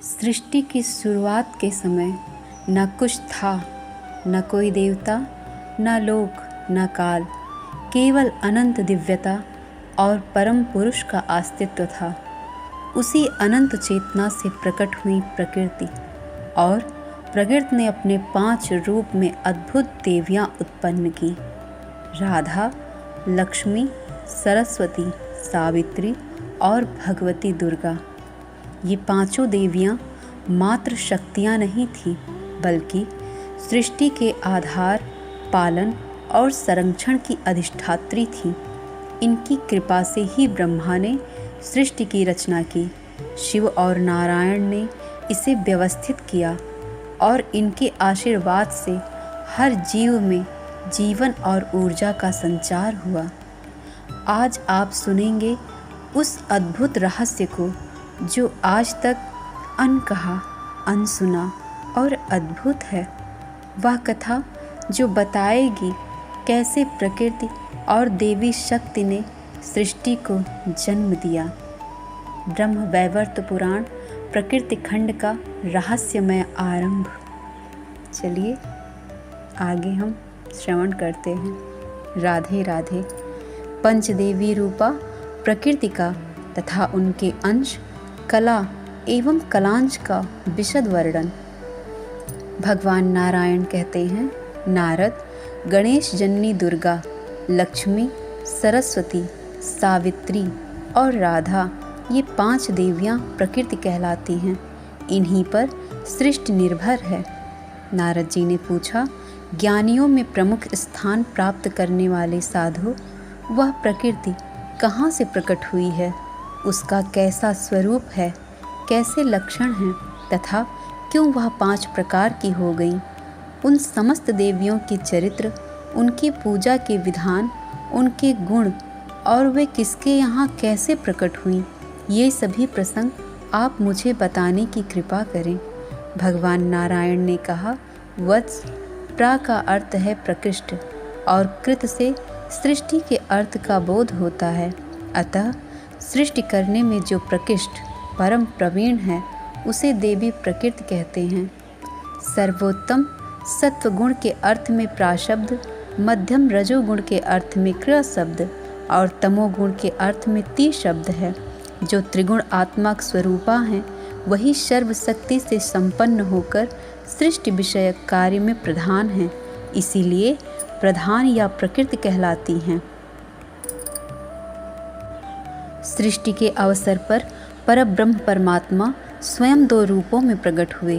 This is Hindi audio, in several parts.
सृष्टि की शुरुआत के समय न कुछ था, न कोई देवता, न लोक, न काल, केवल अनंत दिव्यता और परम पुरुष का अस्तित्व था। उसी अनंत चेतना से प्रकट हुई प्रकृति, और प्रकृति ने अपने 5 रूप में अद्भुत देवियाँ उत्पन्न की। राधा, लक्ष्मी, सरस्वती, सावित्री और भगवती दुर्गा। ये 5 देवियाँ मात्र शक्तियाँ नहीं थीं, बल्कि सृष्टि के आधार, पालन और संरक्षण की अधिष्ठात्री थीं। इनकी कृपा से ही ब्रह्मा ने सृष्टि की रचना की, शिव और नारायण ने इसे व्यवस्थित किया और इनके आशीर्वाद से हर जीव में जीवन और ऊर्जा का संचार हुआ। आज आप सुनेंगे उस अद्भुत रहस्य को जो आज तक अनकहा, अनसुना और अद्भुत है। वह कथा जो बताएगी कैसे प्रकृति और देवी शक्ति ने सृष्टि को जन्म दिया। ब्रह्म वैवर्त पुराण प्रकृति खंड का रहस्यमय आरंभ। चलिए आगे हम श्रवण करते हैं। राधे राधे। पंचदेवी रूपा प्रकृति का तथा उनके अंश कला एवं कलांश का विशद वर्णन। भगवान नारायण कहते हैं, नारद, गणेश जननी दुर्गा, लक्ष्मी, सरस्वती, सावित्री और राधा, ये 5 देवियाँ प्रकृति कहलाती हैं। इन्हीं पर सृष्टि निर्भर है। नारद जी ने पूछा, ज्ञानियों में प्रमुख स्थान प्राप्त करने वाले साधु, वह प्रकृति कहाँ से प्रकट हुई है? उसका कैसा स्वरूप है, कैसे लक्षण हैं तथा क्यों वह 5 प्रकार की हो गई? उन समस्त देवियों के चरित्र, उनकी पूजा के विधान, उनके गुण और वे किसके यहाँ कैसे प्रकट हुई, ये सभी प्रसंग आप मुझे बताने की कृपा करें। भगवान नारायण ने कहा, वत्स, प्रा का अर्थ है प्रकृष्ट और कृत से सृष्टि के अर्थ का बोध होता है। अतः सृष्टि करने में जो प्रकृष्ट परम प्रवीण है, उसे देवी प्रकृति कहते हैं। सर्वोत्तम सत्वगुण के अर्थ में प्राशब्द, मध्यम रजोगुण के अर्थ में क्र शब्द और तमोगुण के अर्थ में ती शब्द है। जो त्रिगुण आत्मक स्वरूपा हैं, वही सर्वशक्ति से संपन्न होकर सृष्टि विषयक कार्य में प्रधान हैं। इसीलिए प्रधान या प्रकृति कहलाती हैं। सृष्टि के अवसर पर परब्रह्म परमात्मा स्वयं 2 रूपों में प्रकट हुए,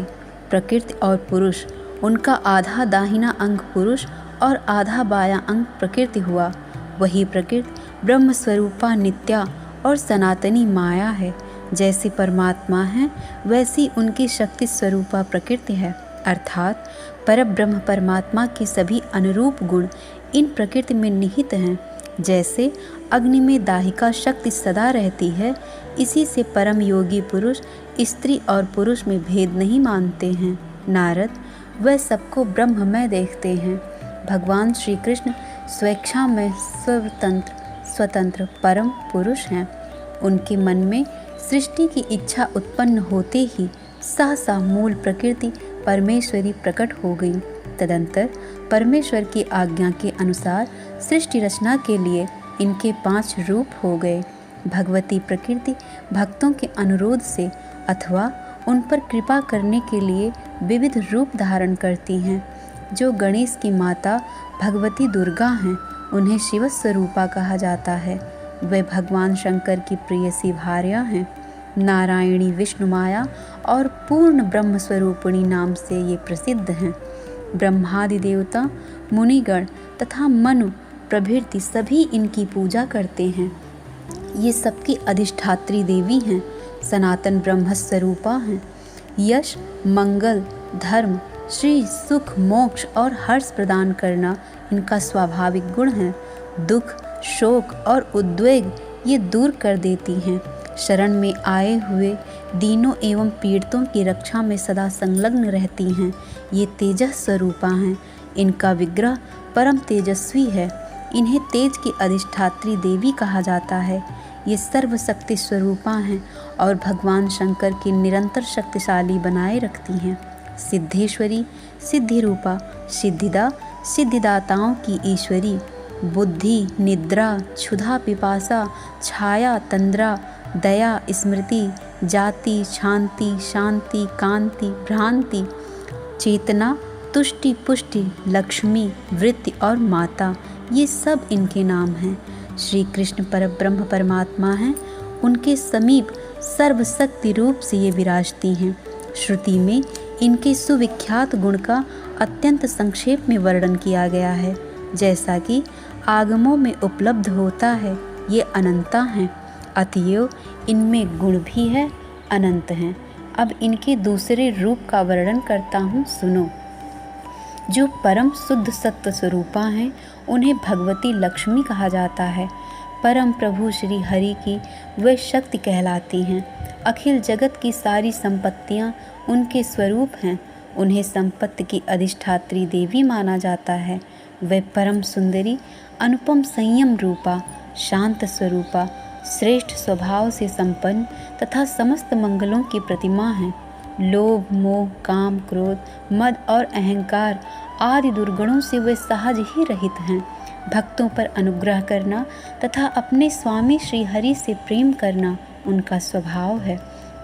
प्रकृति और पुरुष। उनका आधा दाहिना अंग पुरुष और आधा बायां अंग प्रकृति हुआ। वही प्रकृति ब्रह्म स्वरूपा नित्या और सनातनी माया है। जैसे परमात्मा है, वैसी उनकी शक्ति स्वरूपा प्रकृति है। अर्थात परब्रह्म परमात्मा के सभी अनुरूप गुण इन प्रकृति में निहित हैं। जैसे अग्नि में दाहिका शक्ति सदा रहती है, इसी से परम योगी पुरुष स्त्री और पुरुष में भेद नहीं मानते हैं। नारद, वह सबको ब्रह्ममय देखते हैं। भगवान श्री कृष्ण स्वेच्छा में स्वतंत्र परम पुरुष हैं। उनके मन में सृष्टि की इच्छा उत्पन्न होते ही सहसा मूल प्रकृति परमेश्वरी प्रकट हो गई। तदंतर परमेश्वर की आज्ञा के अनुसार सृष्टि रचना के लिए इनके 5 रूप हो गए। भगवती प्रकृति भक्तों के अनुरोध से अथवा उन पर कृपा करने के लिए विविध रूप धारण करती हैं। जो गणेश की माता भगवती दुर्गा हैं, उन्हें शिव स्वरूपा कहा जाता है। वे भगवान शंकर की प्रेयसी भार्या हैं। नारायणी विष्णु माया और पूर्ण ब्रह्म स्वरूपिणी नाम से ये प्रसिद्ध हैं। ब्रह्मादि देवता, मुनिगण तथा मनु प्रभृति सभी इनकी पूजा करते हैं। ये सबकी अधिष्ठात्री देवी हैं, सनातन ब्रह्म स्वरूपा हैं। यश, मंगल, धर्म, श्री, सुख, मोक्ष और हर्ष प्रदान करना इनका स्वाभाविक गुण है। दुख, शोक और उद्वेग ये दूर कर देती हैं। शरण में आए हुए दीनों एवं पीड़ितों की रक्षा में सदा संलग्न रहती हैं। ये तेजस स्वरूपा हैं। इनका विग्रह परम तेजस्वी है। इन्हें तेज की अधिष्ठात्री देवी कहा जाता है। ये सर्वशक्ति स्वरूपा हैं और भगवान शंकर की निरंतर शक्तिशाली बनाए रखती हैं। सिद्धेश्वरी, सिद्धि रूपा, सिद्धिदा, सिद्धिदाताओं की ईश्वरी, बुद्धि, निद्रा, क्षुधा, पिपासा, छाया, तंद्रा, दया, स्मृति, जाति, शांति, शांति, कांति, भ्रांति, चेतना, तुष्टि, पुष्टि, लक्ष्मी, वृत्ति और माता, ये सब इनके नाम हैं। श्री कृष्ण परब्रह्म परमात्मा हैं। उनके समीप सर्वशक्ति रूप से ये विराजती हैं। श्रुति में इनके सुविख्यात गुण का अत्यंत संक्षेप में वर्णन किया गया है। जैसा कि आगमों में उपलब्ध होता है, ये अनंता हैं, अतएव इनमें गुण भी है, अनंत हैं। अब इनके दूसरे रूप का वर्णन करता हूँ, सुनो। जो परम शुद्ध सत्व स्वरूपा हैं, उन्हें भगवती लक्ष्मी कहा जाता है। परम प्रभु श्री हरि की वे शक्ति कहलाती हैं। अखिल जगत की सारी संपत्तियाँ उनके स्वरूप हैं। उन्हें संपत्ति की अधिष्ठात्री देवी माना जाता है। वे परम सुंदरी, अनुपम संयम रूपा, शांत स्वरूपा, श्रेष्ठ स्वभाव से संपन्न तथा समस्त मंगलों की प्रतिमा हैं। लोभ, मोह, काम, क्रोध, मद और अहंकार आदि दुर्गुणों से वे सहज ही रहित हैं। भक्तों पर अनुग्रह करना तथा अपने स्वामी श्री हरि से प्रेम करना उनका स्वभाव है।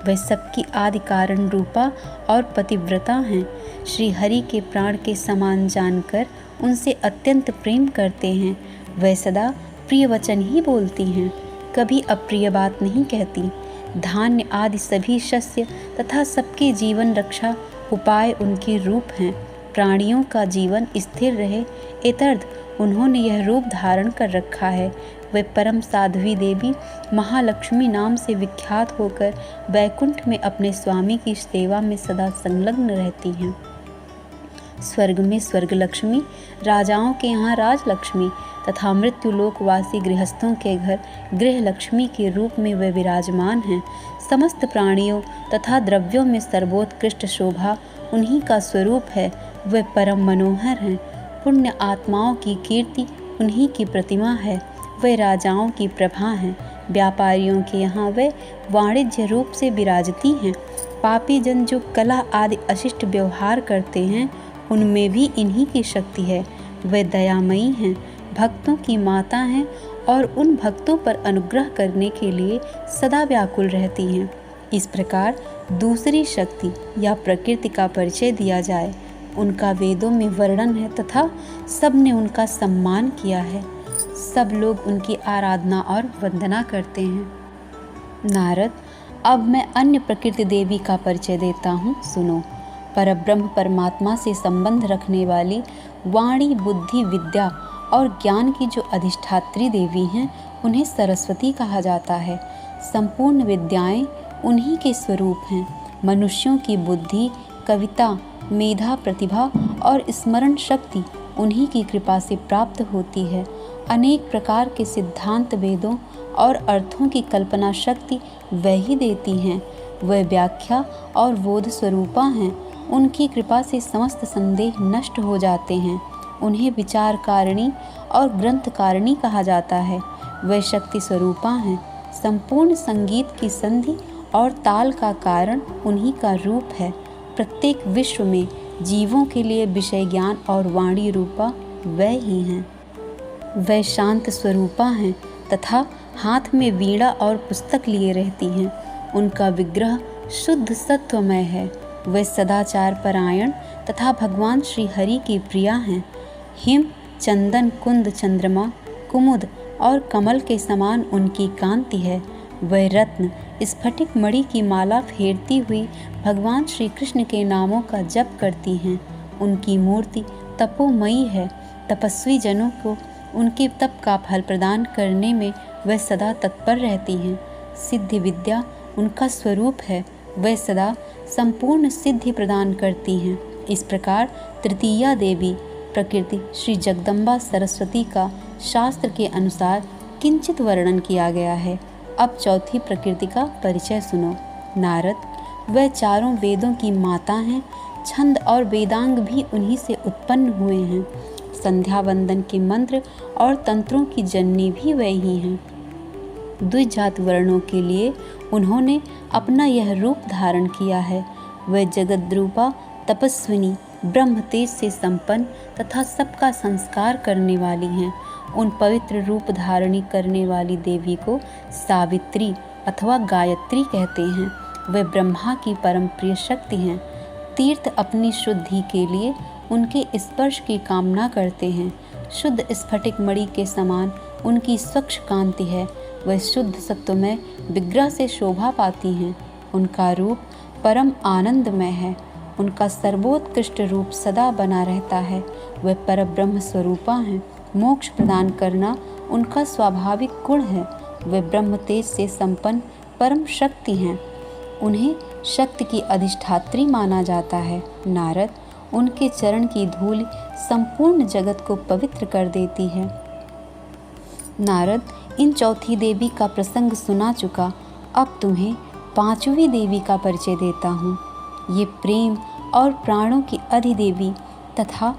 वे सबकी आदि कारण रूपा और पतिव्रता हैं। श्री हरि के प्राण के समान जानकर उनसे अत्यंत प्रेम करते हैं। वे सदा प्रिय वचन ही बोलती हैं, कभी अप्रिय बात नहीं कहती। धान्य आदि सभी शस्य तथा सबके जीवन रक्षा उपाय उनके रूप हैं। प्राणियों का जीवन स्थिर रहे इतर्थ उन्होंने यह रूप धारण कर रखा है। वे परम साध्वी देवी महालक्ष्मी नाम से विख्यात होकर वैकुंठ में अपने स्वामी की सेवा में सदा संलग्न रहती हैं। स्वर्ग में स्वर्ग लक्ष्मी, राजाओं के यहाँ राजलक्ष्मी तथा मृत्युलोकवासी गृहस्थों के घर गृह लक्ष्मी के रूप में वे विराजमान हैं। समस्त प्राणियों तथा द्रव्यों में सर्वोत्कृष्ट शोभा उन्हीं का स्वरूप है। वे परम मनोहर हैं। पुण्य आत्माओं की कीर्ति उन्हीं की प्रतिमा है। वे राजाओं की प्रभा हैं। व्यापारियों के यहाँ वे वाणिज्य रूप से विराजती हैं। पापी जन जो कला आदि अशिष्ट व्यवहार करते हैं, उनमें भी इन्हीं की शक्ति है। वे दयामयी हैं, भक्तों की माता हैं और उन भक्तों पर अनुग्रह करने के लिए सदा व्याकुल रहती हैं। इस प्रकार दूसरी शक्ति या प्रकृति का परिचय दिया जाए। उनका वेदों में वर्णन है तथा सबने उनका सम्मान किया है। सब लोग उनकी आराधना और वंदना करते हैं। नारद, अब मैं अन्य प्रकृति देवी का परिचय देता हूँ, सुनो। परब्रह्म परमात्मा से संबंध रखने वाली वाणी, बुद्धि, विद्या और ज्ञान की जो अधिष्ठात्री देवी हैं, उन्हें सरस्वती कहा जाता है। संपूर्ण विद्याएं उन्हीं के स्वरूप हैं। मनुष्यों की बुद्धि, कविता, मेधा, प्रतिभा और स्मरण शक्ति उन्हीं की कृपा से प्राप्त होती है। अनेक प्रकार के सिद्धांत, वेदों और अर्थों की कल्पना शक्ति वही देती हैं। वह व्याख्या और बोध स्वरूपा हैं। उनकी कृपा से समस्त संदेह नष्ट हो जाते हैं। उन्हें विचारकारिणी और ग्रंथकारिणी कहा जाता है। वे शक्ति स्वरूपा हैं। संपूर्ण संगीत की संधि और ताल का कारण उन्हीं का रूप है। प्रत्येक विश्व में जीवों के लिए विषय ज्ञान और वाणी रूपा वह ही हैं। वह शांत स्वरूपा हैं तथा हाथ में वीणा और पुस्तक लिए रहती हैं। उनका विग्रह शुद्ध सत्वमय है। वे सदाचार परायण तथा भगवान श्री हरि की प्रिया हैं। हिम, चंदन, कुंद, चंद्रमा, कुमुद और कमल के समान उनकी कांति है। वह रत्न, स्फटिक मणि की माला फेरती हुई भगवान श्री कृष्ण के नामों का जप करती हैं। उनकी मूर्ति तपोमयी है। तपस्वी जनों को उनके तप का फल प्रदान करने में वह सदा तत्पर रहती हैं। सिद्धि विद्या उनका स्वरूप है। वह सदा संपूर्ण सिद्धि प्रदान करती हैं। इस प्रकार तृतीया देवी प्रकृति श्री जगदम्बा सरस्वती का शास्त्र के अनुसार किंचित वर्णन किया गया है। अब चौथी प्रकृति का परिचय सुनो। नारद, वह चारों वेदों की माता हैं। छंद और वेदांग भी उन्हीं से उत्पन्न हुए हैं। संध्या वंदन के मंत्र और तंत्रों की जननी भी वही हैं। द्विजात वर्णों के लिए उन्होंने अपना यह रूप धारण किया है। वह जगद्रूपा तपस्विनी, ब्रह्म तेज से संपन्न तथा सबका संस्कार करने वाली हैं। उन पवित्र रूप धारणी करने वाली देवी को सावित्री अथवा गायत्री कहते हैं। वे ब्रह्मा की परम प्रिय शक्ति हैं। तीर्थ अपनी शुद्धि के लिए उनके स्पर्श की कामना करते हैं। शुद्ध स्फटिक मणि के समान उनकी स्वच्छ कांति है। वह शुद्ध सत्वमय विग्रह से शोभा पाती हैं। उनका रूप परम आनंदमय है। उनका सर्वोत्कृष्ट रूप सदा बना रहता है। वह परब्रह्म स्वरूपा हैं। मोक्ष प्रदान करना उनका स्वाभाविक गुण है। वे ब्रह्म तेज से संपन्न परम शक्ति हैं। उन्हें शक्ति की अधिष्ठात्री माना जाता है। नारद, उनके चरण की धूल संपूर्ण जगत को पवित्र कर देती है। नारद, इन चौथी देवी का प्रसंग सुना चुका, अब तुम्हें पांचवी देवी का परिचय देता हूँ। ये प्रेम और प्राणों की अधिदेवी तथा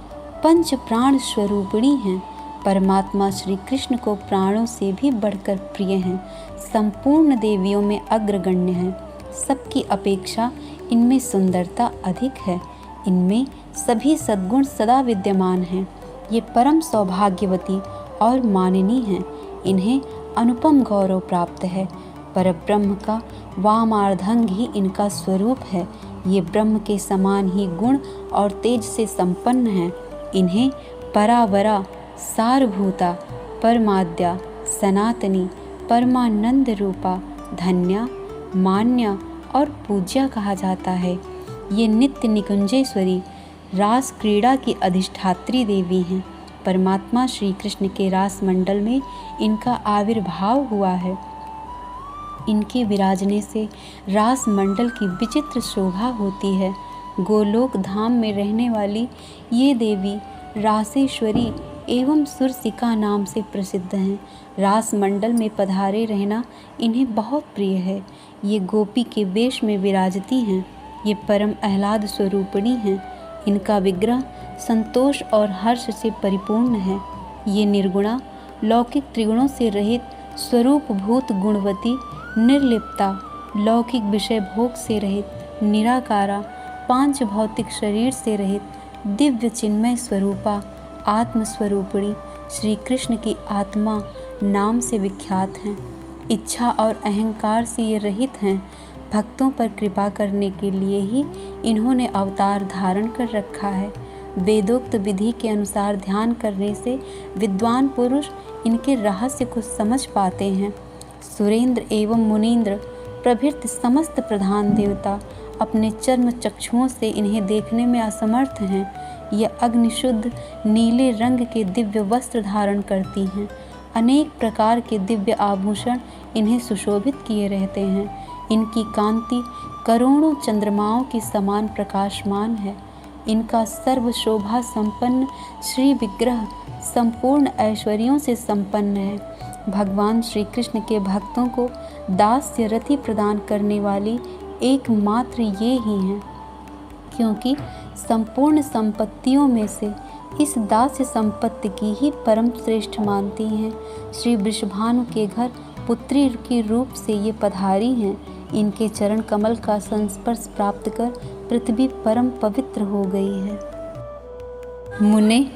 पंच प्राण स्वरूपिणी हैं। परमात्मा श्री कृष्ण को प्राणों से भी बढ़कर प्रिय हैं। संपूर्ण देवियों में अग्रगण्य हैं। सबकी अपेक्षा इनमें सुंदरता अधिक है। इनमें सभी सद्गुण सदा विद्यमान हैं। ये परम सौभाग्यवती और माननीय हैं। इन्हें अनुपम गौरव प्राप्त है। परब्रह्म का वामार्धंग ही इनका स्वरूप है। ये ब्रह्म के समान ही गुण और तेज से संपन्न हैं। इन्हें परावरा, सारभूता, परमाद्या, सनातनी, परमानंद रूपा, धन्या, मान्या और पूज्या कहा जाता है। ये नित्य निकुंजेश्वरी, रास क्रीड़ा की अधिष्ठात्री देवी हैं। परमात्मा श्री कृष्ण के रास मंडल में इनका आविर्भाव हुआ है। इनके विराजने से रास मंडल की विचित्र शोभा होती है। गोलोक धाम में रहने वाली ये देवी रासेश्वरी एवं सुरसिका नाम से प्रसिद्ध हैं। रास मंडल में पधारे रहना इन्हें बहुत प्रिय है। ये गोपी के वेश में विराजती हैं। ये परम आह्लाद स्वरूपिणी हैं। इनका विग्रह संतोष और हर्ष से परिपूर्ण है। ये निर्गुणा, लौकिक त्रिगुणों से रहित, स्वरूप भूत गुणवती, निर्लिप्ता, लौकिक विषय भोग से रहित, निराकारा, पांच भौतिक शरीर से रहित, दिव्य चिन्मय स्वरूपा, आत्मस्वरूपिणी श्री कृष्ण की आत्मा नाम से विख्यात हैं। इच्छा और अहंकार से ये रहित हैं। भक्तों पर कृपा करने के लिए ही इन्होंने अवतार धारण कर रखा है। वेदोक्त विधि के अनुसार ध्यान करने से विद्वान पुरुष इनके रहस्य को समझ पाते हैं। सुरेंद्र एवं मुनीन्द्र प्रभृति समस्त प्रधान देवता अपने चर्म चक्षुओं से इन्हें देखने में असमर्थ हैं। यह अग्निशुद्ध नीले रंग के दिव्य वस्त्र धारण करती हैं। अनेक प्रकार के दिव्य आभूषण इन्हें सुशोभित किए रहते हैं। इनकी कांति करोड़ों चंद्रमाओं के समान प्रकाशमान है। इनका सर्व शोभा संपन्न श्री विग्रह संपूर्ण ऐश्वर्यों से संपन्न है। भगवान श्री कृष्ण के भक्तों को दास्य रति प्रदान करने वाली एकमात्र ये ही हैं, क्योंकि संपूर्ण संपत्तियों में से इस दास्य संपत्ति की ही परम श्रेष्ठ मानती हैं। श्री वृषभानु के घर पुत्री के रूप से ये पधारी हैं। इनके चरण कमल का संस्पर्श प्राप्त कर पृथ्वी परम पवित्र हो गई है। मुने,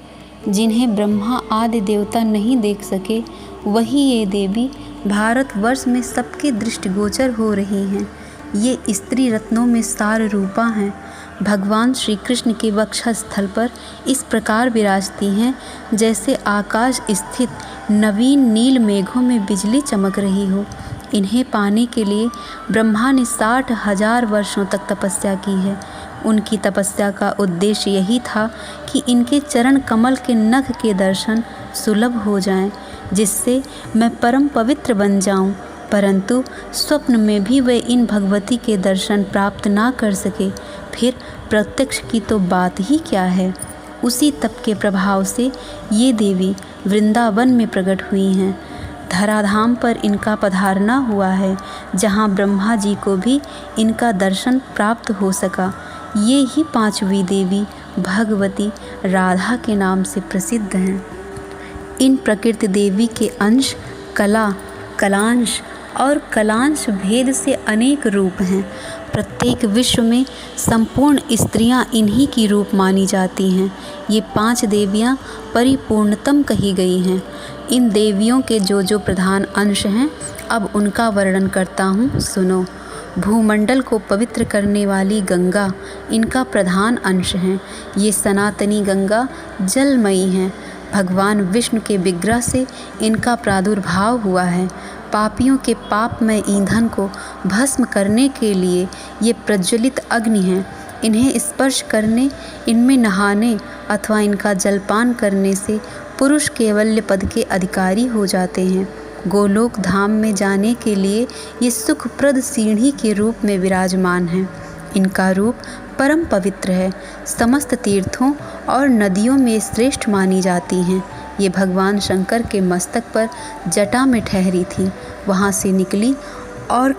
जिन्हें ब्रह्मा आदि देवता नहीं देख सके, वही ये देवी भारतवर्ष में सबके दृष्टिगोचर हो रही हैं। ये स्त्री रत्नों में सार रूपा हैं। भगवान श्री कृष्ण के वक्षस्थल पर इस प्रकार विराजती हैं जैसे आकाश स्थित नवीन नील मेघों में बिजली चमक रही हो। इन्हें पाने के लिए ब्रह्मा ने 60,000 वर्षों तक तपस्या की है। उनकी तपस्या का उद्देश्य यही था कि इनके चरण कमल के नख के दर्शन सुलभ हो जाएं, जिससे मैं परम पवित्र बन जाऊं। परंतु स्वप्न में भी वे इन भगवती के दर्शन प्राप्त ना कर सके। फिर प्रत्यक्ष की तो बात ही क्या है। उसी तप के प्रभाव से ये देवी वृंदावन में प्रकट हुई हैं। धराधाम पर इनका पधारना हुआ है, जहाँ ब्रह्मा जी को भी इनका दर्शन प्राप्त हो सका। ये ही पांचवी देवी भगवती राधा के नाम से प्रसिद्ध हैं। इन प्रकृति देवी के अंश कला, कलांश और कलांश भेद से अनेक रूप हैं। प्रत्येक विश्व में संपूर्ण स्त्रियां इन्हीं की रूप मानी जाती हैं। ये 5 देवियां परिपूर्णतम कही गई हैं। इन देवियों के जो प्रधान अंश हैं, अब उनका वर्णन करता हूँ, सुनो। भूमंडल को पवित्र करने वाली गंगा इनका प्रधान अंश हैं। ये सनातनी गंगा जलमयी हैं। भगवान विष्णु के विग्रह से इनका प्रादुर्भाव हुआ है। पापियों के पापमय ईंधन को भस्म करने के लिए ये प्रज्वलित अग्नि हैं। इन्हें स्पर्श करने, इनमें नहाने अथवा इनका जलपान करने से पुरुष कैवल्य पद के अधिकारी हो जाते हैं। गोलोक धाम में जाने के लिए ये सुखप्रद सीढ़ी के रूप में विराजमान हैं। इनका रूप परम पवित्र है। समस्त तीर्थों और नदियों में श्रेष्ठ मानी जाती हैं। ये भगवान शंकर के मस्तक पर जटा में ठहरी थी, वहाँ से निकली और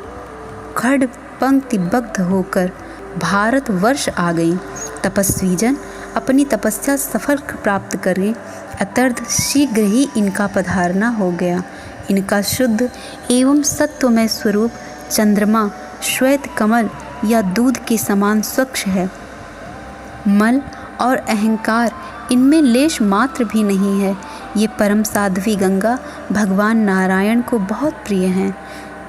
खड़ पंक्तिबद्ध होकर भारतवर्ष आ गई। तपस्वी जन अपनी तपस्या सफल प्राप्त करें, अत्यर्थ शीघ्र ही इनका पधारना हो गया। इनका शुद्ध एवं सत्वमय स्वरूप चंद्रमा, श्वेत कमल या दूध के समान स्वच्छ है। मल और अहंकार इनमें लेश मात्र भी नहीं है। ये परम साध्वी गंगा भगवान नारायण को बहुत प्रिय हैं।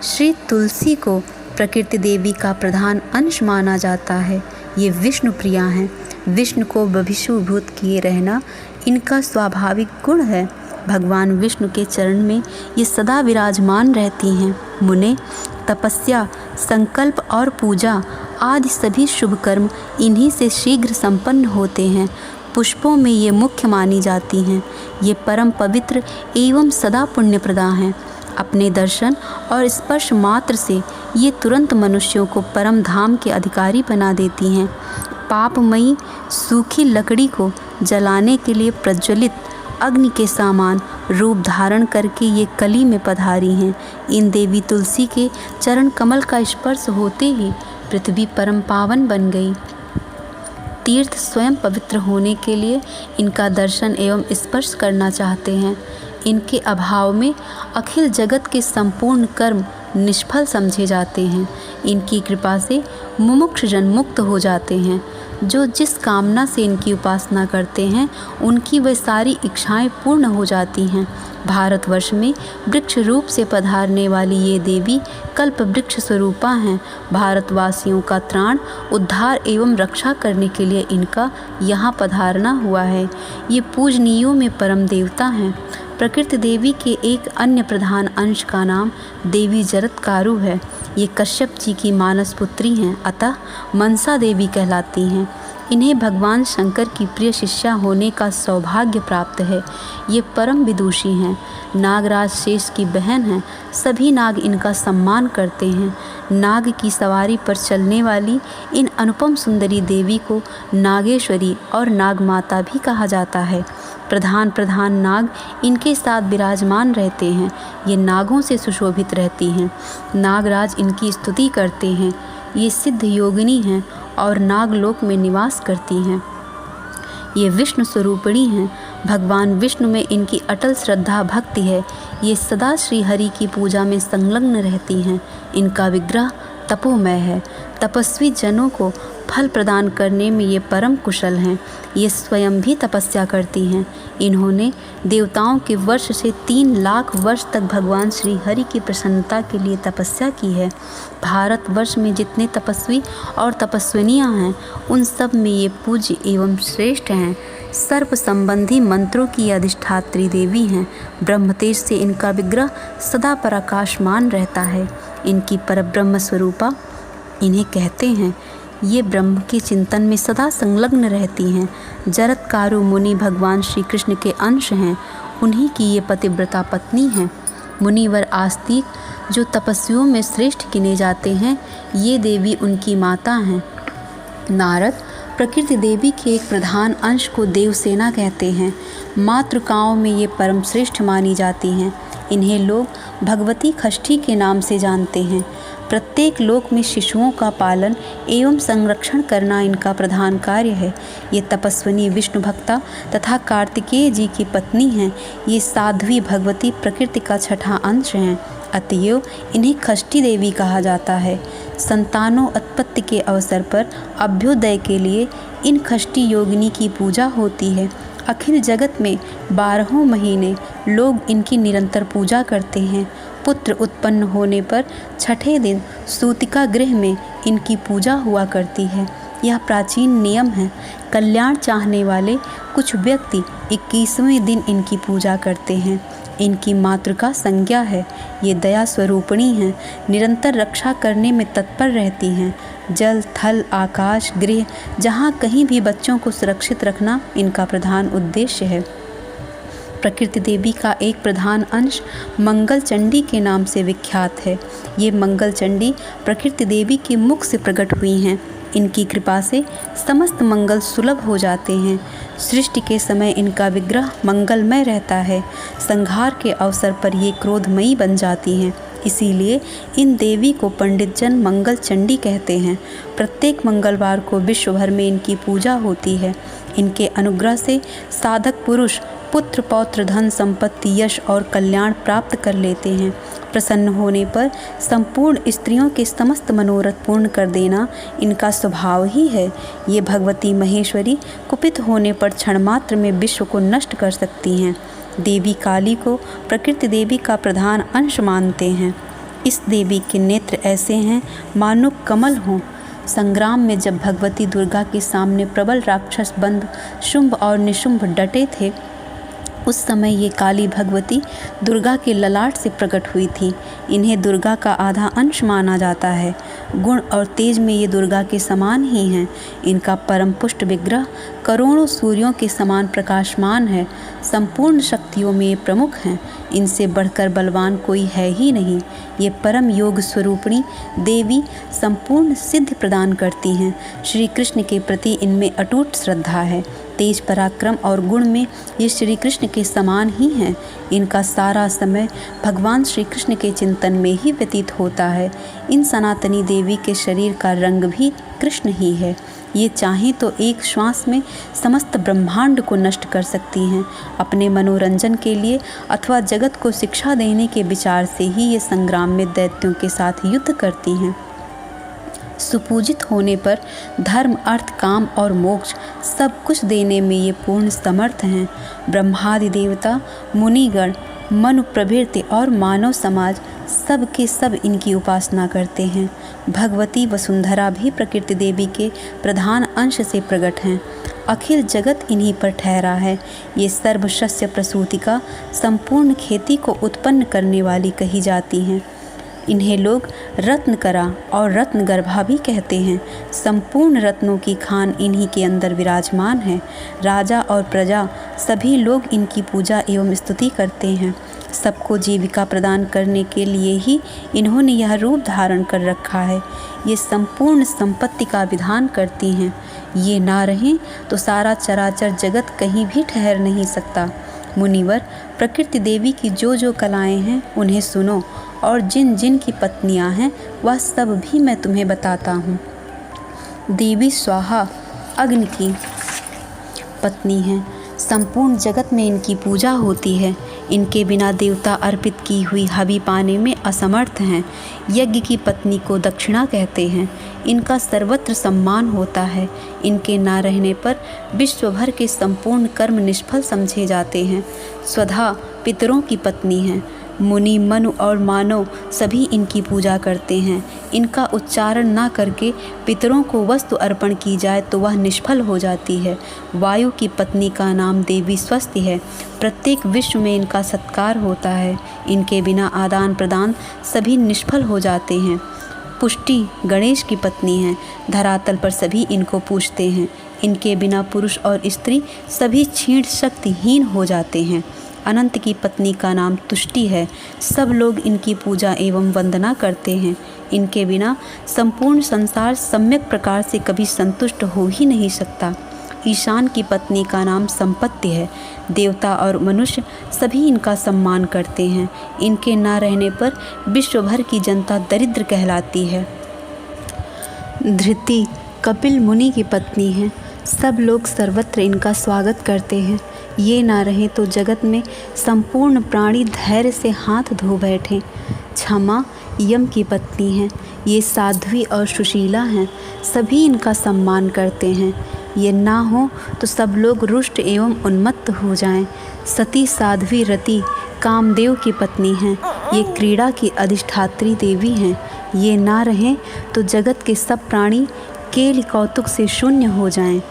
श्री तुलसी को प्रकृति देवी का प्रधान अंश माना जाता है। ये विष्णु प्रिया हैं। विष्णु को बभीषुभूत किए रहना इनका स्वाभाविक गुण है। भगवान विष्णु के चरण में ये सदा विराजमान रहती हैं। मुने, तपस्या, संकल्प और पूजा आदि सभी शुभ कर्म इन्हीं से शीघ्र संपन्न होते हैं। पुष्पों में ये मुख्य मानी जाती हैं। ये परम पवित्र एवं सदा पुण्यप्रदा हैं। अपने दर्शन और स्पर्श मात्र से ये तुरंत मनुष्यों को परम धाम के अधिकारी बना देती हैं। पापमयी सूखी लकड़ी को जलाने के लिए प्रज्वलित अग्नि के समान रूप धारण करके ये कली में पधारी हैं। इन देवी तुलसी के चरण कमल का स्पर्श होते ही पृथ्वी परम पावन बन गई। तीर्थ स्वयं पवित्र होने के लिए इनका दर्शन एवं स्पर्श करना चाहते हैं। इनके अभाव में अखिल जगत के संपूर्ण कर्म निष्फल समझे जाते हैं। इनकी कृपा से मुमुक्ष जन मुक्त हो जाते हैं। जो जिस कामना से इनकी उपासना करते हैं, उनकी वे सारी इच्छाएं पूर्ण हो जाती हैं। भारतवर्ष में वृक्ष रूप से पधारने वाली ये देवी कल्प वृक्ष स्वरूपा हैं। भारतवासियों का त्राण, उद्धार एवं रक्षा करने के लिए इनका यहाँ पधारना हुआ है। ये पूजनीयों में परम देवता हैं। प्रकृति देवी के एक अन्य प्रधान अंश का नाम देवी जरत्कारु है। ये कश्यप जी की मानस पुत्री हैं, अतः मनसा देवी कहलाती हैं। इन्हें भगवान शंकर की प्रिय शिष्या होने का सौभाग्य प्राप्त है। ये परम विदुषी हैं। नागराज शेष की बहन हैं। सभी नाग इनका सम्मान करते हैं। नाग की सवारी पर चलने वाली इन अनुपम सुंदरी देवी को नागेश्वरी और नागमाता भी कहा जाता है। प्रधान नाग इनके साथ विराजमान रहते हैं। ये नागों से सुशोभित रहती हैं। नागराज इनकी स्तुति करते हैं। ये सिद्ध योगिनी हैं और नागलोक में निवास करती हैं। ये विष्णु स्वरूपिणी हैं। भगवान विष्णु में इनकी अटल श्रद्धा भक्ति है। ये सदा श्री हरि की पूजा में संलग्न रहती हैं। इनका विग्रह तपोमय है। तपस्वी जनों को फल प्रदान करने में ये परम कुशल हैं। ये स्वयं भी तपस्या करती हैं। इन्होंने देवताओं के वर्ष से 3 लाख वर्ष तक भगवान श्री हरि की प्रसन्नता के लिए तपस्या की है। भारतवर्ष में जितने तपस्वी और तपस्विनियाँ हैं, उन सब में ये पूज्य एवं श्रेष्ठ हैं। सर्प संबंधी मंत्रों की अधिष्ठात्री देवी हैं। ब्रह्मतेज से इनका विग्रह सदा प्रकाशमान रहता है। इनकी परब्रह्म स्वरूपा इन्हें कहते हैं। ये ब्रह्म के चिंतन में सदा संलग्न रहती हैं। जरत्कारु मुनि भगवान श्री कृष्ण के अंश हैं। उन्हीं की ये पतिव्रता पत्नी हैं। मुनिवर आस्तिक जो तपस्वियों में श्रेष्ठ गिने जाते हैं, ये देवी उनकी माता हैं। नारद प्रकृति देवी के एक प्रधान अंश को देवसेना कहते हैं। मातृकाओं में ये परम श्रेष्ठ मानी जाती हैं। इन्हें लोग भगवती षष्ठी के नाम से जानते हैं। प्रत्येक लोक में शिशुओं का पालन एवं संरक्षण करना इनका प्रधान कार्य है। ये तपस्विनी विष्णु भक्ता तथा कार्तिकेय जी की पत्नी हैं। ये साध्वी भगवती प्रकृति का छठा अंश हैं। अतएव इन्हें षष्ठी देवी कहा जाता है। संतानोत्पत्ति के अवसर पर अभ्युदय के लिए इन षष्ठी योगिनी की पूजा होती है। अखिल जगत में 12 महीने लोग इनकी निरंतर पूजा करते हैं। पुत्र उत्पन्न होने पर छठे दिन सूतिका गृह में इनकी पूजा हुआ करती है। यह प्राचीन नियम है। कल्याण चाहने वाले कुछ व्यक्ति 21वें दिन इनकी पूजा करते हैं। इनकी मातृका संज्ञा है। ये दया स्वरूपिणी हैं, निरंतर रक्षा करने में तत्पर रहती हैं। जल, थल, आकाश, गृह, जहाँ कहीं भी बच्चों को सुरक्षित रखना इनका प्रधान उद्देश्य है। प्रकृति देवी का एक प्रधान अंश मंगल चंडी के नाम से विख्यात है। ये मंगल चंडी प्रकृति देवी के मुख से प्रकट हुई हैं। इनकी कृपा से समस्त मंगल सुलभ हो जाते हैं। सृष्टि के समय इनका विग्रह मंगलमय रहता है। संहार के अवसर पर ये क्रोधमयी बन जाती हैं। इसीलिए इन देवी को पंडित जन मंगल चंडी कहते हैं। प्रत्येक मंगलवार को विश्व भर में इनकी पूजा होती है। इनके अनुग्रह से साधक पुरुष पुत्र, पौत्र, धन, संपत्ति, यश और कल्याण प्राप्त कर लेते हैं। प्रसन्न होने पर संपूर्ण स्त्रियों के समस्त मनोरथ पूर्ण कर देना इनका स्वभाव ही है। ये भगवती महेश्वरी कुपित होने पर क्षण मात्र में विश्व को नष्ट कर सकती हैं। देवी काली को प्रकृति देवी का प्रधान अंश मानते हैं। इस देवी के नेत्र ऐसे हैं मानो कमल हों। संग्राम में जब भगवती दुर्गा के सामने प्रबल राक्षस बंद शुंभ और निशुंभ डटे थे, उस समय ये काली भगवती दुर्गा के ललाट से प्रकट हुई थी। इन्हें दुर्गा का आधा अंश माना जाता है। गुण और तेज में ये दुर्गा के समान ही हैं। इनका परम पुष्ट विग्रह करोड़ों सूर्यों के समान प्रकाशमान है। संपूर्ण शक्तियों में ये प्रमुख हैं। इनसे बढ़कर बलवान कोई है ही नहीं। ये परम योग स्वरूपिणी देवी संपूर्ण सिद्धि प्रदान करती हैं। श्री कृष्ण के प्रति इनमें अटूट श्रद्धा है। तेज, पराक्रम और गुण में ये श्री कृष्ण के समान ही हैं। इनका सारा समय भगवान श्री कृष्ण के चिंतन में ही व्यतीत होता है। इन सनातनी देवी के शरीर का रंग भी कृष्ण ही है। ये चाहें तो एक श्वास में समस्त ब्रह्मांड को नष्ट कर सकती हैं। अपने मनोरंजन के लिए अथवा जगत को शिक्षा देने के विचार से ही ये संग्राम में दैत्यों के साथ युद्ध करती हैं। सुपूजित होने पर धर्म, अर्थ, काम और मोक्ष सब कुछ देने में ये पूर्ण समर्थ हैं। ब्रह्मादि देवता, मुनिगण, मनु प्रभृति और मानव समाज सब के सब इनकी उपासना करते हैं। भगवती वसुंधरा भी प्रकृति देवी के प्रधान अंश से प्रकट हैं। अखिल जगत इन्हीं पर ठहरा है। ये सर्वशस्य प्रसूतिका, संपूर्ण खेती को उत्पन्न करने वाली कही जाती हैं। इन्हें लोग रत्नकरा और रत्नगर्भा भी कहते हैं। संपूर्ण रत्नों की खान इन्हीं के अंदर विराजमान है। राजा और प्रजा सभी लोग इनकी पूजा एवं स्तुति करते हैं। सबको जीविका प्रदान करने के लिए ही इन्होंने यह रूप धारण कर रखा है। ये संपूर्ण संपत्ति का विधान करती हैं। ये ना रहें तो सारा चराचर जगत कहीं भी ठहर नहीं सकता। मुनिवर, प्रकृति देवी की जो जो कलाएं हैं उन्हें सुनो, और जिन जिन की पत्नियां हैं वह सब भी मैं तुम्हें बताता हूँ। देवी स्वाहा अग्नि की पत्नी हैं। संपूर्ण जगत में इनकी पूजा होती है। इनके बिना देवता अर्पित की हुई हवि पाने में असमर्थ हैं। यज्ञ की पत्नी को दक्षिणा कहते हैं। इनका सर्वत्र सम्मान होता है। इनके ना रहने पर विश्व भर के संपूर्ण कर्म निष्फल समझे जाते हैं। स्वधा पितरों की पत्नी हैं। मुनि, मनु और मानव सभी इनकी पूजा करते हैं। इनका उच्चारण ना करके पितरों को वस्तु अर्पण की जाए तो वह निष्फल हो जाती है। वायु की पत्नी का नाम देवी स्वस्ति है। प्रत्येक विश्व में इनका सत्कार होता है। इनके बिना आदान प्रदान सभी निष्फल हो जाते हैं। पुष्टि गणेश की पत्नी हैं। धरातल पर सभी इनको पूजते हैं। इनके बिना पुरुष और स्त्री सभी क्षीण शक्तिहीन हो जाते हैं। अनंत की पत्नी का नाम तुष्टि है। सब लोग इनकी पूजा एवं वंदना करते हैं। इनके बिना संपूर्ण संसार सम्यक प्रकार से कभी संतुष्ट हो ही नहीं सकता। ईशान की पत्नी का नाम संपत्ति है। देवता और मनुष्य सभी इनका सम्मान करते हैं। इनके ना रहने पर विश्व भर की जनता दरिद्र कहलाती है। धृति कपिल मुनि की पत्नी है। सब लोग सर्वत्र इनका स्वागत करते हैं। ये ना रहे तो जगत में संपूर्ण प्राणी धैर्य से हाथ धो बैठें। क्षमा यम की पत्नी हैं, ये साध्वी और सुशीला हैं, सभी इनका सम्मान करते हैं। ये ना हो तो सब लोग रुष्ट एवं उन्मत्त हो जाएं। सती साध्वी रति कामदेव की पत्नी हैं, ये क्रीड़ा की अधिष्ठात्री देवी हैं। ये ना रहें तो जगत के सब प्राणी केल कौतुक से शून्य हो जाएं।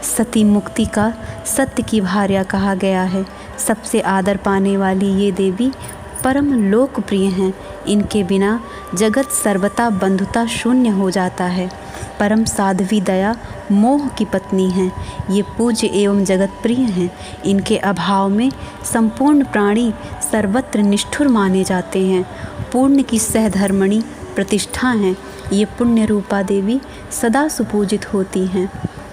सती मुक्ति का सत्य की भार्या कहा गया है। सबसे आदर पाने वाली ये देवी परम लोकप्रिय हैं। इनके बिना जगत सर्वथा बंधुता शून्य हो जाता है। परम साध्वी दया मोह की पत्नी हैं, ये पूज्य एवं जगत प्रिय हैं। इनके अभाव में संपूर्ण प्राणी सर्वत्र निष्ठुर माने जाते हैं। पूर्ण की सहधर्मणि प्रतिष्ठा हैं, ये पुण्य रूपा देवी सदा सुपूजित होती हैं।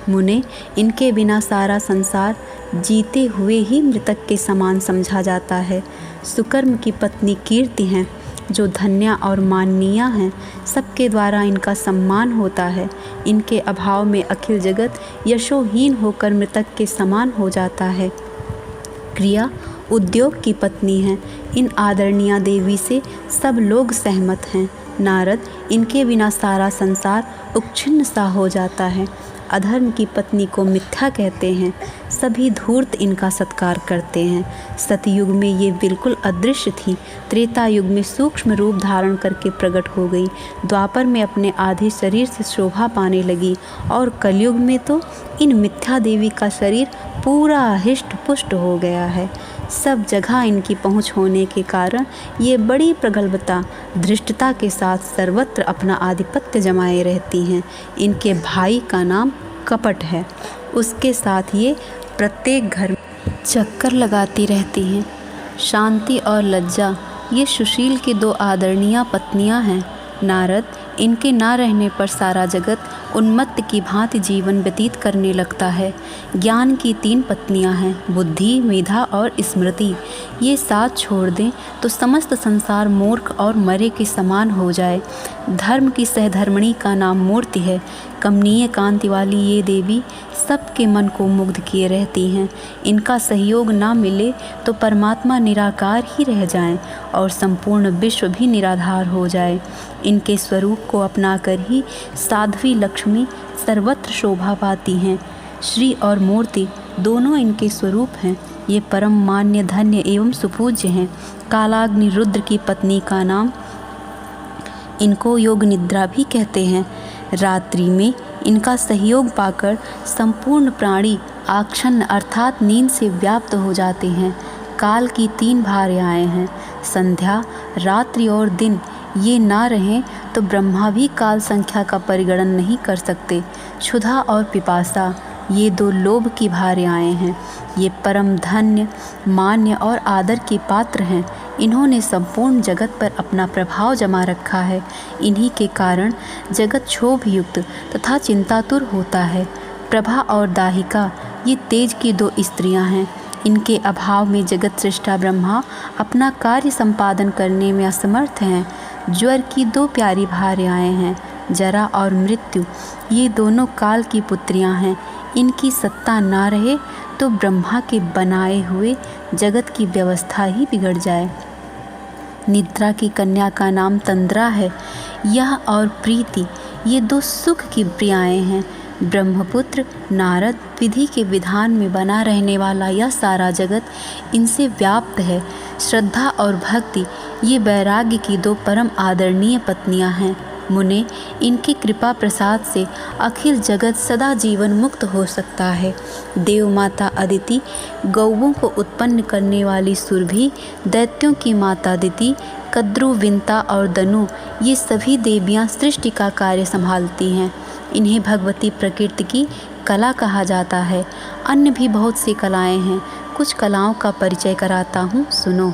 मुने, इनके बिना सारा संसार जीते हुए ही मृतक के समान समझा जाता है। सुकर्म की पत्नी कीर्ति हैं, जो धन्या और माननीय हैं। सबके द्वारा इनका सम्मान होता है। इनके अभाव में अखिल जगत यशोहीन होकर मृतक के समान हो जाता है। क्रिया उद्योग की पत्नी हैं, इन आदरणीय देवी से सब लोग सहमत हैं। नारद, इनके बिना सारा संसार उच्छिन्न सा हो जाता है। अधर्म की पत्नी को मिथ्या कहते हैं, सभी धूर्त इनका सत्कार करते हैं। सतयुग में ये बिल्कुल अदृश्य थी, त्रेता युग में सूक्ष्म रूप धारण करके प्रकट हो गई, द्वापर में अपने आधे शरीर से शोभा पाने लगी और कलयुग में तो इन मिथ्या देवी का शरीर पूरा हिष्ट पुष्ट हो गया है। सब जगह इनकी पहुँच होने के कारण ये बड़ी प्रगल्भता धृष्टता के साथ सर्वत्र अपना आधिपत्य जमाए रहती हैं। इनके भाई का नाम कपट है, उसके साथ ये प्रत्येक घर में चक्कर लगाती रहती हैं। शांति और लज्जा ये सुशील की दो आदरणीय पत्नियां हैं। नारद, इनके ना रहने पर सारा जगत उन्मत्त की भांति जीवन व्यतीत करने लगता है। ज्ञान की 3 पत्नियां हैं, बुद्धि, मेधा और स्मृति। ये साथ छोड़ दें तो समस्त संसार मूर्ख और मरे के समान हो जाए। धर्म की सहधर्मणी का नाम मूर्ति है। कमनीय कांति वाली ये देवी सबके मन को मुग्ध किए रहती हैं। इनका सहयोग ना मिले तो परमात्मा निराकार ही रह जाएं और संपूर्ण विश्व भी निराधार हो जाए। इनके स्वरूप को अपनाकर ही साध्वी लक्ष्मी सर्वत्र शोभा पाती हैं। श्री और मूर्ति दोनों इनके स्वरूप हैं। ये परम मान्य, धन्य एवं सुपूज्य हैं। कालाग्नि रुद्र की पत्नी का नाम इनको योग निद्रा भी कहते हैं। रात्रि में इनका सहयोग पाकर संपूर्ण प्राणी आच्छन्न अर्थात नींद से व्याप्त हो जाते हैं। काल की 3 भार्याएं हैं, संध्या, रात्रि और दिन। ये ना रहें तो ब्रह्मा भी काल संख्या का परिगणन नहीं कर सकते। क्षुधा और पिपासा ये 2 लोभ की भार्याएं हैं। ये परम धन्य, मान्य और आदर के पात्र हैं। इन्होंने संपूर्ण जगत पर अपना प्रभाव जमा रखा है। इन्हीं के कारण जगत क्षोभ युक्त तथा चिंतातुर होता है। प्रभा और दाहिका ये तेज की 2 स्त्रियां हैं। इनके अभाव में जगत सृष्टा ब्रह्मा अपना कार्य संपादन करने में असमर्थ हैं। ज्वर की 2 प्यारी भार्याएं हैं, जरा और मृत्यु। ये दोनों काल की पुत्रियां हैं। इनकी सत्ता ना रहे तो ब्रह्मा के बनाए हुए जगत की व्यवस्था ही बिगड़ जाए। निद्रा की कन्या का नाम तंद्रा है। यह और प्रीति ये 2 सुख की प्रियाएं हैं। ब्रह्मपुत्र नारद, विधि के विधान में बना रहने वाला यह सारा जगत इनसे व्याप्त है। श्रद्धा और भक्ति ये वैराग्य की 2 परम आदरणीय पत्नियां हैं। मुने, इनकी कृपा प्रसाद से अखिल जगत सदा जीवन मुक्त हो सकता है। देव माता अदिति, गौओं को उत्पन्न करने वाली सुरभि, दैत्यों की माता दिति, कद्रु, विंता और दनु ये सभी देवियां सृष्टि का कार्य संभालती हैं। इन्हें भगवती प्रकृति की कला कहा जाता है। अन्य भी बहुत सी कलाएं हैं। कुछ कलाओं का परिचय कराता हूँ, सुनो।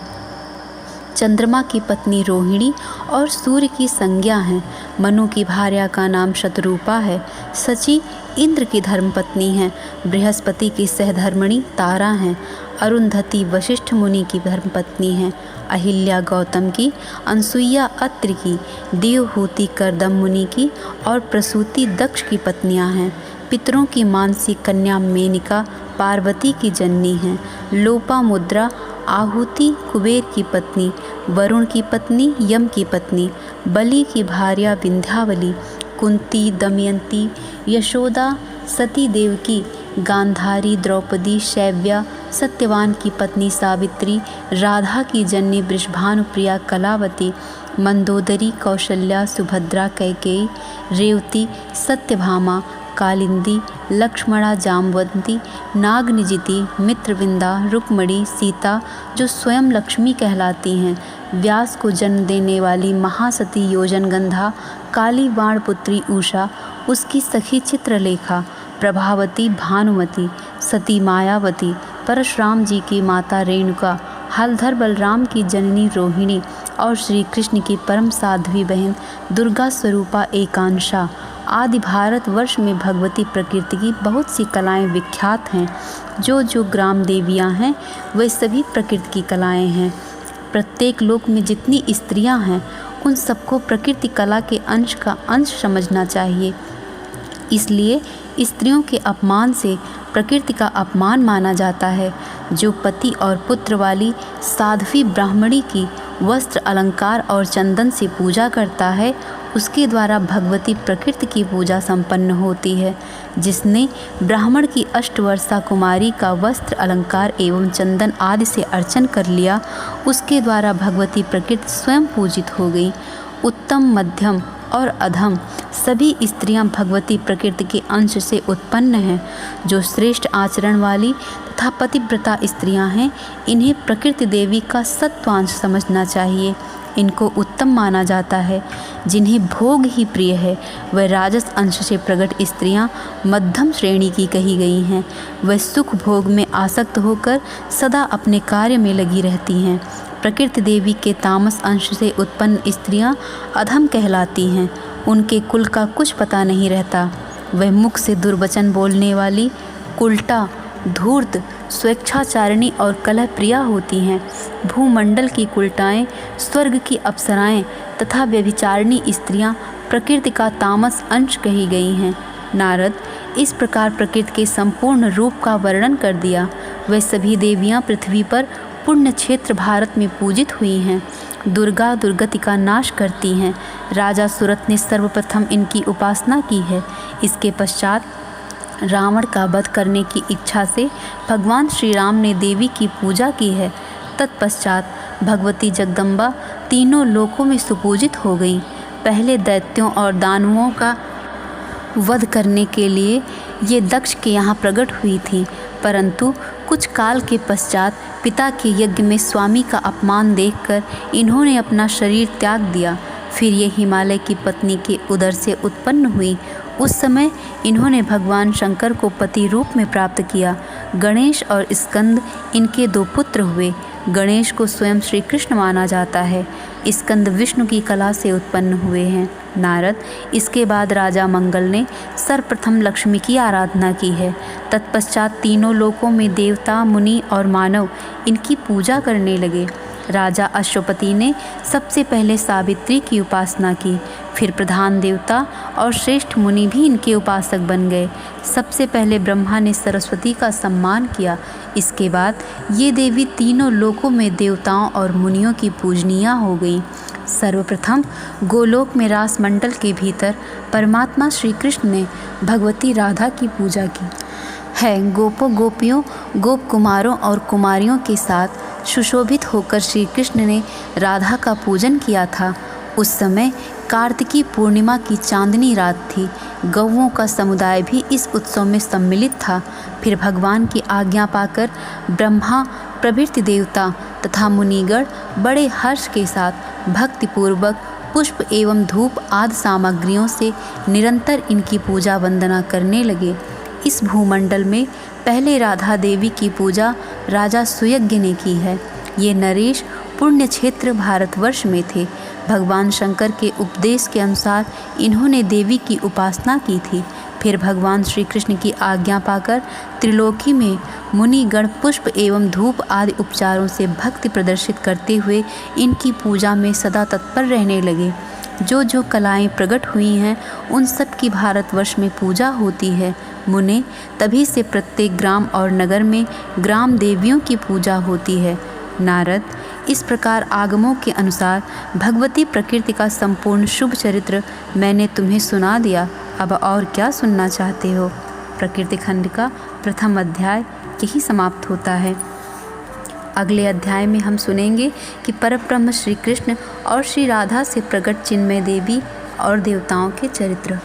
चंद्रमा की पत्नी रोहिणी और सूर्य की संज्ञा हैं। मनु की भार्या का नाम शतरूपा है। सची इंद्र की धर्मपत्नी हैं। बृहस्पति की सहधर्मणी तारा हैं। अरुंधति वशिष्ठ मुनि की धर्मपत्नी हैं। अहिल्या गौतम की, अनसुईया अत्रि की, देवहूति करदम मुनि की और प्रसूति दक्ष की पत्नियां हैं। पितरों की मानसी कन्या मेनिका पार्वती की जननी हैं। लोपामुद्रा आहुति कुबेर की पत्नी, वरुण की पत्नी, यम की पत्नी, बलि की भार्या विंध्यावली, कुंती, दमयंती, यशोदा, सती देवकी, गांधारी, द्रौपदी, शैव्या, सत्यवान की पत्नी सावित्री, राधा की जननी वृषभानुप्रिया, कलावती, मंदोदरी, कौशल्या, सुभद्रा, कैकेयी, रेवती, सत्यभामा, कालिंदी, लक्ष्मणा, जामवंती, नागनिजिति, मित्रविंदा, रुक्मणी, सीता जो स्वयं लक्ष्मी कहलाती हैं, व्यास को जन्म देने वाली महासती योजनगंधा, काली बाणपुत्री उषा, उसकी सखी चित्रलेखा, प्रभावती, भानुमती, सती मायावती, परशुराम जी की माता रेणुका, हलधर बलराम की जननी रोहिणी और श्री कृष्ण की परम साध्वी बहन दुर्गा स्वरूपा एकांशा आदि भारतवर्ष में भगवती प्रकृति की बहुत सी कलाएं विख्यात हैं। जो ग्राम देवियां हैं वे सभी प्रकृति की कलाएं हैं। प्रत्येक लोक में जितनी स्त्रियां हैं उन सबको प्रकृति कला के अंश का अंश समझना चाहिए। इसलिए स्त्रियों के अपमान से प्रकृति का अपमान माना जाता है। जो पति और पुत्र वाली साध्वी ब्राह्मणी की वस्त्र, अलंकार और चंदन से पूजा करता है उसके द्वारा भगवती प्रकृति की पूजा संपन्न होती है। जिसने ब्राह्मण की अष्टवर्षा कुमारी का वस्त्र, अलंकार एवं चंदन आदि से अर्चन कर लिया उसके द्वारा भगवती प्रकृति स्वयं पूजित हो गई। उत्तम, मध्यम और अधम सभी स्त्रियां भगवती प्रकृति के अंश से उत्पन्न हैं। जो श्रेष्ठ आचरण वाली तथा पतिव्रता स्त्रियां हैं इन्हें प्रकृति देवी का सत्वांश समझना चाहिए। इनको उत्तम माना जाता है। जिन्हें भोग ही प्रिय है वह राजस अंश से प्रकट स्त्रियां मध्यम श्रेणी की कही गई हैं। वह सुख भोग में आसक्त होकर सदा अपने कार्य में लगी रहती हैं। प्रकृति देवी के तामस अंश से उत्पन्न स्त्रियां अधम कहलाती हैं। उनके कुल का कुछ पता नहीं रहता। वह मुख से दुर्वचन बोलने वाली, कुलटा, धूर्त, स्वेच्छाचारिणी और कलह प्रिया होती हैं। भूमंडल की कुलटाएं, स्वर्ग की अप्सराएं तथा व्यभिचारिणी स्त्रियां प्रकृति का तामस अंश कही गई हैं। नारद इस प्रकार प्रकृति के संपूर्ण रूप का वर्णन कर दिया। वह सभी देवियां पृथ्वी पर पुण्य क्षेत्र भारत में पूजित हुई हैं। दुर्गा दुर्गति का नाश करती हैं। राजा सुरत ने सर्वप्रथम इनकी उपासना की है। इसके पश्चात रावण का वध करने की इच्छा से भगवान श्री राम ने देवी की पूजा की है। तत्पश्चात भगवती जगदम्बा तीनों लोकों में सुपूजित हो गई। पहले दैत्यों और दानवों का वध करने के लिए ये दक्ष के यहाँ प्रकट हुई थी, परंतु कुछ काल के पश्चात पिता के यज्ञ में स्वामी का अपमान देखकर इन्होंने अपना शरीर त्याग दिया। फिर ये हिमालय की पत्नी के उदर से उत्पन्न हुई। उस समय इन्होंने भगवान शंकर को पति रूप में प्राप्त किया। गणेश और स्कंद इनके दो पुत्र हुए। गणेश को स्वयं श्री कृष्ण माना जाता है। स्कंद विष्णु की कला से उत्पन्न हुए हैं। नारद इसके बाद राजा मंगल ने सर्वप्रथम लक्ष्मी की आराधना की है। तत्पश्चात तीनों लोकों में देवता, मुनि और मानव इनकी पूजा करने लगे। राजा अश्वपति ने सबसे पहले सावित्री की उपासना की। फिर प्रधान देवता और श्रेष्ठ मुनि भी इनके उपासक बन गए। सबसे पहले ब्रह्मा ने सरस्वती का सम्मान किया। इसके बाद ये देवी तीनों लोकों में देवताओं और मुनियों की पूजनीय हो गई। सर्वप्रथम गोलोक में रास मंडल के भीतर परमात्मा श्री कृष्ण ने भगवती राधा की पूजा की है। गोपों, गोपियों, गोप कुमारों और कुमारियों के साथ सुशोभित होकर श्री कृष्ण ने राधा का पूजन किया था। उस समय कार्तिकी पूर्णिमा की चांदनी रात थी। गौओं का समुदाय भी इस उत्सव में सम्मिलित था। फिर भगवान की आज्ञा पाकर ब्रह्मा प्रभृति देवता तथा मुनिगण बड़े हर्ष के साथ भक्तिपूर्वक पुष्प एवं धूप आदि सामग्रियों से निरंतर इनकी पूजा वंदना करने लगे। इस भूमंडल में पहले राधा देवी की पूजा राजा सुयज्ञ ने की है। ये नरेश पुण्य क्षेत्र भारतवर्ष में थे। भगवान शंकर के उपदेश के अनुसार इन्होंने देवी की उपासना की थी। फिर भगवान श्री कृष्ण की आज्ञा पाकर त्रिलोकी में मुनिगण पुष्प एवं धूप आदि उपचारों से भक्ति प्रदर्शित करते हुए इनकी पूजा में सदा तत्पर रहने लगे। जो जो कलाएं प्रकट हुई हैं उन सब की भारतवर्ष में पूजा होती है। मुने, तभी से प्रत्येक ग्राम और नगर में ग्राम देवियों की पूजा होती है। नारद, इस प्रकार आगमों के अनुसार भगवती प्रकृति का संपूर्ण शुभ चरित्र मैंने तुम्हें सुना दिया। अब और क्या सुनना चाहते हो? प्रकृति खंड का प्रथम अध्याय यही समाप्त होता है। अगले अध्याय में हम सुनेंगे कि परब्रह्म श्री कृष्ण और श्री राधा से प्रकट चिन्मय देवी और देवताओं के चरित्र।